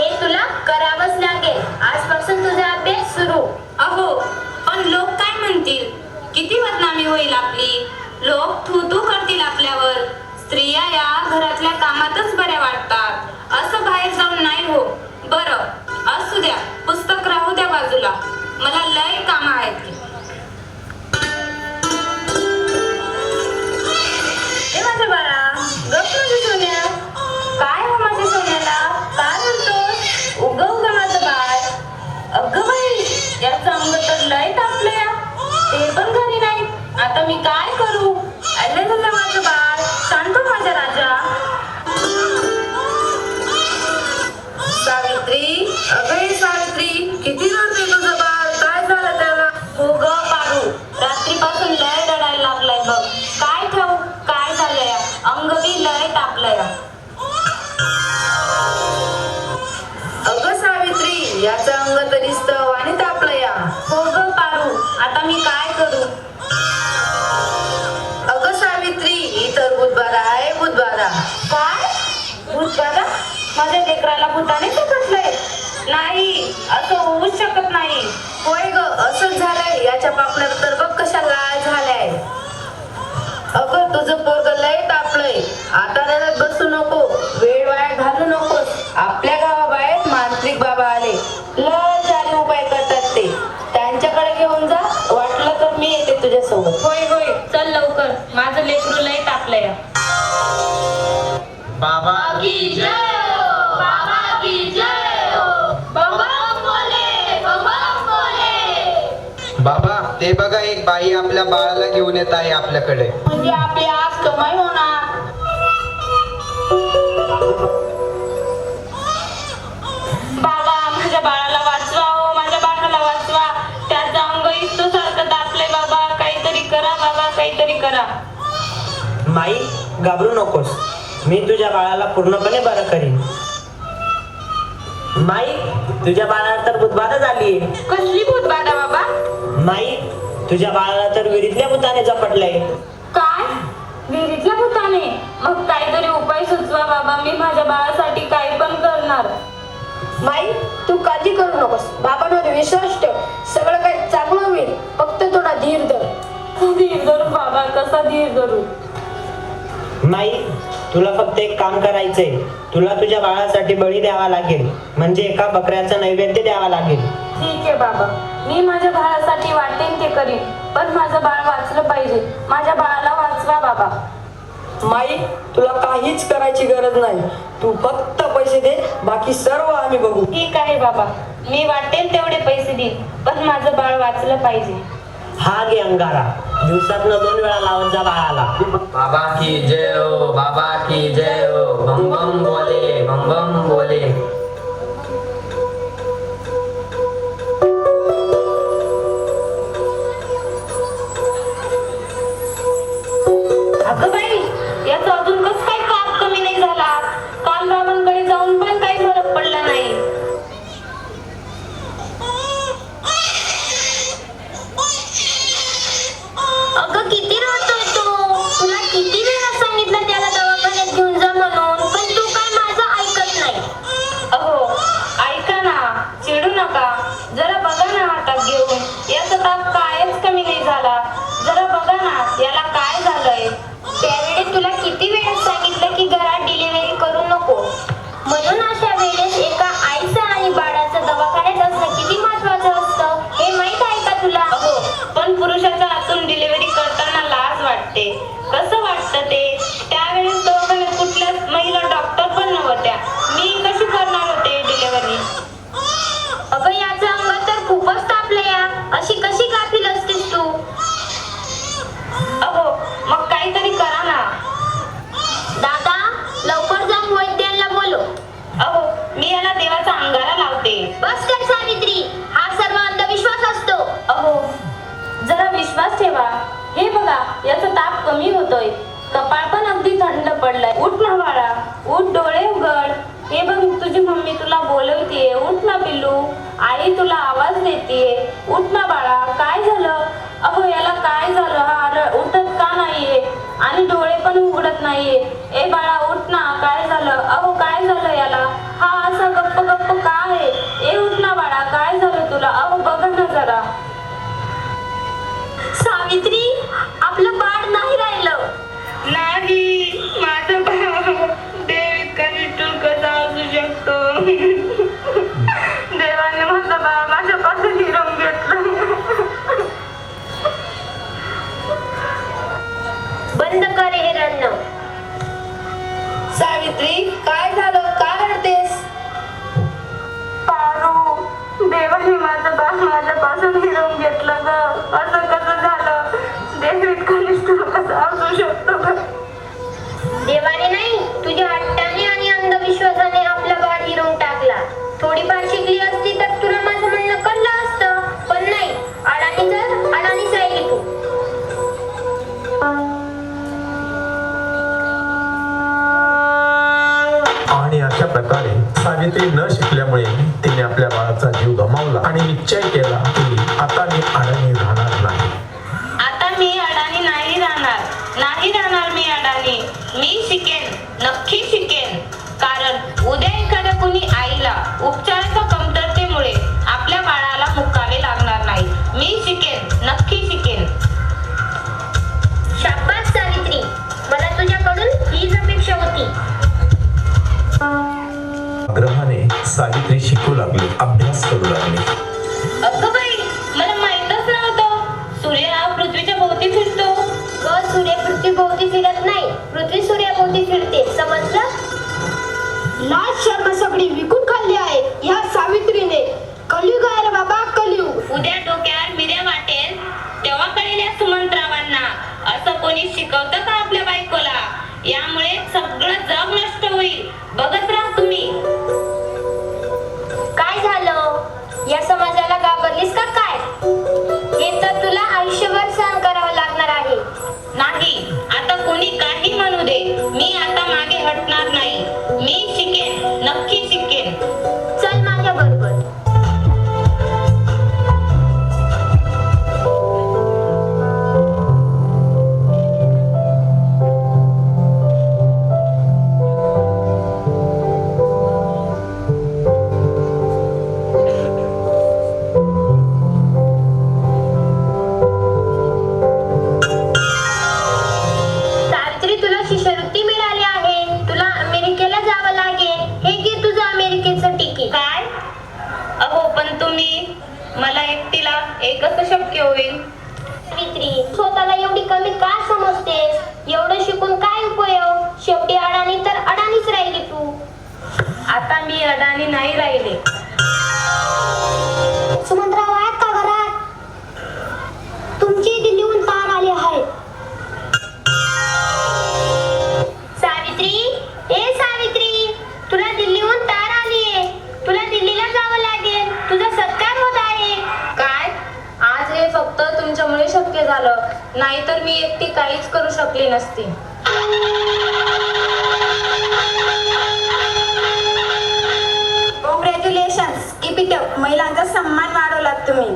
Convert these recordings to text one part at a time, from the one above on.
ते तुला करावंच लागेल. आजपासून तुझा अभ्यास सुरू. अहो पण लोक काय म्हणतील? किती बदनामी होईल आपली. लोक थू थू करतील आपल्यावर. स्त्रिया या घरातल्या कामातच बऱ्या वाटतात. असं बाहेर जाऊन नाही हो. बरं असू द्या, पुस्तक राहू द्या बाजूला. मला लय कामं आहेत. ए माझ्या बाळा, गप माझ्या सोन्या. काय हो माझ्या सोन्याला, काय म्हणतोस? उगव ग माझं बाळ. अगं बाई, याचं अंग तर लय तापलंय. ते पण घरी नाही. आता मी काय करू? अल्ले झालं माझं बाळ. शांत हो माझ्या राजा. सावित्री, अगं सावित्री, किती रडते तुझं बाळ? काय झालं त्याला? हो ग पारू, रात्रीपासून लय रडायला लागलाय बघ. काय ठाऊ काय झालंय, अंग बी लय तापलंय. अगं सावित्री, याचं अंग तरी स्तव आणि तापलं या. हो ग पारू, आता मी काय करू? अगं सावित्री, ही तर बुधबारा आहे, बुधबारा. काय? भूत बाधा? माझ्या लेकराला भूताने पकडलंय? नाही, असं होऊच शकत नाही. होय ग, असंच झालंय. याच्या पापण्यात तर बघ कशा लाल झाल्याय. अगं तुझं पोरग लय तापलंय. आता रडत बसू नको, वेळ वाया घालू नकोस. आपल्या गावाबाहेर मांत्रिक बाबा आले. लय सारे उपाय करतात ते. त्यांच्याकडे घेऊन जा. वाटलं तर मी येते तुझ्या सोबत. होय होय, चल लवकर. माझं लेकरू लय तापलंय. बाबा की जय हो, बाबा की जय हो. बम बम बोले, बम बम बोले. बाबा, ते बघा एक बाई आपल्या बाळाला घेऊन येत आहे आपल्याकडे. म्हणजे आपली आज कमाई होणार. बाबा, माझ्या बाळाला वाचवा हो, माझ्या बाळाला वाचवा. त्याचं अंग इतकं सारखं दाबलंय बाबा. काहीतरी करा बाबा, काहीतरी करा. माई, घाबरू नकोस. मी तुझ्या बाळाला पूर्णपणे बरं करीन. माई, तुझ्या बाळाला तर भूतबाधा झालीये. कसली भूतबाधा बाबा? माई, तुझ्या बाळाला तर विहिरीतल्या भूताने झपटलंय. काय? विहिरीतल्या भूताने? मग काहीतरी उपाय सुचवा बाबा. मी माझ्या बाळासाठी काही पण करणार. माई, तू काळजी करू नकोस. बाबांवर विश्वास ठेव. सगळं काही चांगलं होईल. फक्त थोडा धीर धर. धीर धरू बाबा, कसा धीर धरू? माई, तुला फक्त एक काम करायचंय. तुला तुझ्या बाळासाठी बळी द्यावा लागेल. म्हणजे एका बकऱ्याचा नैवेद्य द्यावा लागेल. ठीक आहे बाबा, मी माझ्या बाळासाठी वाटेन ते करीन. पण माझं बाळ वाचलं पाहिजे. माझ्या बाळाला वाचवा बाबा. माई, तुला काहीच करायची गरज नाही. तू फक्त पैसे दे, बाकी सर्व आम्ही बघू. ठीक आहे बाबा, मी वाटेल तेवढे पैसे देईन. पण माझं बाळ वाचलं पाहिजे. हा घे अंगारा. दिवसातनं 2 वेळा लावत जा बाळाला. बाबा की जय हो, बाबा की जय हो. बम बम बोले, बम बम बोले. अगं बाई, याचा अजून कसं काय ताप कमी नाही झाला? काल बाबांकडे जाऊन पण काही फरक पडला नाही. अगं किती रडतोय तो. तुला किती वेळा सांगितलं त्याला दवाखान्यात घेऊन जा म्हणून, पण तू काय माझं ऐकत नाही. अहो ऐका ना, चिडू नका. जरा बघा ना हातात घेऊन. याचा ताप कायच कमी नाही झाला. जरा बघा ना, याला काय झालंय? त्यावेळेस तुला किती वेळेस सांगितलं की घरात डिलिव्हरी करू नको म्हणून. अशा वेळेस एका आईचं आणि बाळाचं दवाखान्यात असणं किती महत्वाचं असतं हे माहित आहे का तुला? अहो पण पुरुषाच्या हातून डिलिव्हरी करताना लाज वाटते. कसं वाटतं ते? त्यावेळेस दवाखान्यात कुठल्या महिला डॉक्टर पण नव्हत्या. मी कशी करणार होते डिलिव्हरी? अगं याचं अंग तर खूपच तापलंय. अशी कशी गाफील असतेस तू? अहो मग काहीतरी करा ना. दादा, लवकर जाऊन वैद्यांना बोलो. अहो मी याला देवाचा अंगारा लावते. बस कर सावित्री, हा सर्व अंधविश्वास असतो. अहो जरा विश्वास ठेवा. हे बघा, याचा ताप कमी होतोय. कपाळ पण अगदी थंड पडलंय. उठ ना बाळा, उठ, डोळे उघड. हे बघ, तुझी मम्मी तुला बोलवतीये. उठ ना पिल्लू, आई तुला आवाज देतीये. उठ ना बाळा, काय झालं? अहो याला काय झालं? हा उठत का नाहीये आणि डोळे पण उघडत नाहीये. ए बाळा उठ ना, काय झालं? अहो काय झालं याला? हा असा गप्प गप्प असं कसं झालं? देव इतका निष्ठुर कसा असू शकतो ग? देवाने नाही, तुझ्या हट्टाने आणि अंधविश्वासाने आपला बाळ हिरवून टाकला. थोडीफार शिकली असती तर तुला माझं म्हणणं कळलं असतं, पण नाही. अडाणीच राहिली तू. आणि अशा प्रकारे सावित्री न शिकल्यामुळे तिने आपल्या बाळाचा जीव गमावला आणि निश्चय केला की आता मी अडाणी राहणार नाही. आता मी अडाणी नाही राहणार मी अडाणी. मी शिकेन, नक्की शिकेन. कारण उद्या एखाद्या कुणी आईला उपचाराच्या कमतरतेमुळे आपल्या बाळाला मुकावे लागणार नाही. मी शिकेन, नक्की शिकेन. शाबास सावित्री, मला तुझ्याकडून हीच अपेक्षा होती. आग्रहाने सावित्री शिकू लागली, अभ्यास करू लागली. अगं बाई, मला माहीतच नव्हतं. सूर्य हा पृथ्वीच्या भोवती फिरतो. सूर्य पृथ्वीभोवती फिरत नाही, पृथ्वी सूर्याभोवती फिरते, समजलं? लाज शर्म सगळी विकून खाल्ली आहे ह्या सावित्रीने. कलियुग आहे रे बाबा, कलियुग. उद्या डोक्यावर मिऱ्या वाटेल तेव्हा कळेल या सुमंतरावांना. असं कोणी शिकवतं का आपल्या बायकोला? यामुळे सगळं जग नष्ट होईल. बघत राहा तुम्ही. काय झालं? या समाजाला घाबरलीस का काय? हे तर तुला आयुष्यभर सहन करावं लागणार आहे. नाही, आता कोणी काही म्हणू दे, मी आता मागे हटणार नाही. मी शिकेन, नक्की शिकेन. चल माझ्या बरोबर. सावित्री, तुला शिष्यवृत्ती मिळाली आहे. तुला अमेरिकेला जावं लागेल. हे घे तुझं अमेरिकेचं तिकीट. काय? अहो, पण तुम्ही मला एकटीला एक कसं शक्य होईल? सावित्री, स्वतःला एवढी कमी का समजतेस? एवढं शिकून काय उपयोग? शेवटी अडाणी तर अडाणीच राहिली तू. आता मी अडाणी नाही राहिले. सुमंतराव आहेत का घरात? तुमची दिल्लीहून तार आली आहे. सावित्री, ए सावित्री, तुला दिल्लीहून तार आलीये. तुला दिल्लीला जावं लागेल. तुझा सत्कार होत आहे. काय? आज हे फक्त तुमच्यामुळे शक्य झालं, नाहीतर मी एकटी काहीच करू शकली नसती. Congratulations, keep it up. महिलांचा सन्मान वाढवलात तुम्ही.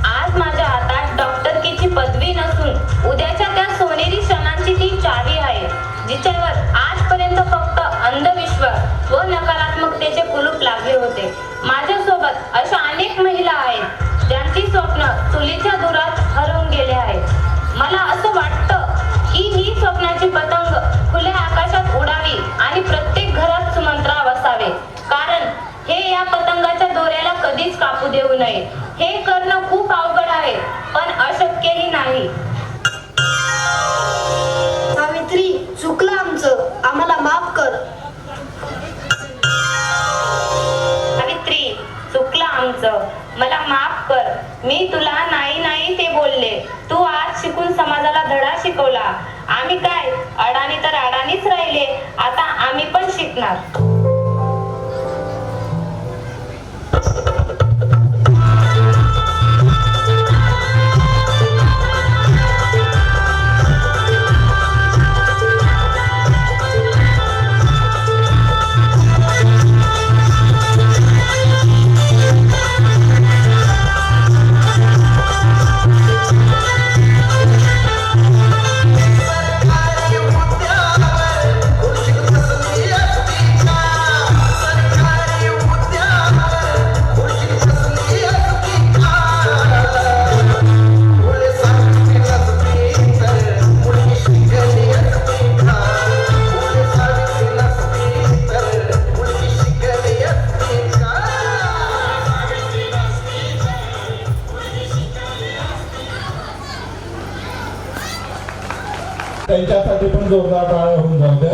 आज माझ्या हातात डॉक्टरकीची पदवी नसून उद्याच्या त्या सोनेरी क्षणांची ती चावी आहे, जिच्यावर आजपर्यंत फक्त अंधविश्वास व नकारात्मकतेचे कुलूप लागले होते. माझ्यासोबत अशा अनेक महिला आहेत ज्यांची स्वप्न चुलीच्या धुरात हरवून गेले आहेत. मला असं वाटतं की ही स्वप्नाची पतंग खुल्या आकाशात उडावी आणि प्रत्येक घरात सुमंतराव असावे. कारण हे या पतंगाच्या दोऱ्याला कधीच कापू देऊ नये. हे करणं खूप अवघड आहे, पण अशक्यही नाही. सावित्री, चुकलं आमचं, आम्हाला माफ कर. सावित्री, चुकलं आमचं, मला माफ कर. मी तुला नाही ते बोलले. तू आज शिकून समाजाला धडा शिकवला. आम्ही काय अडाणी तर अडाणीच राहिले. आता आम्ही पण शिकणार. त्यांच्यासाठी पण जोरदार टाळ्या होऊन जाऊ द्या.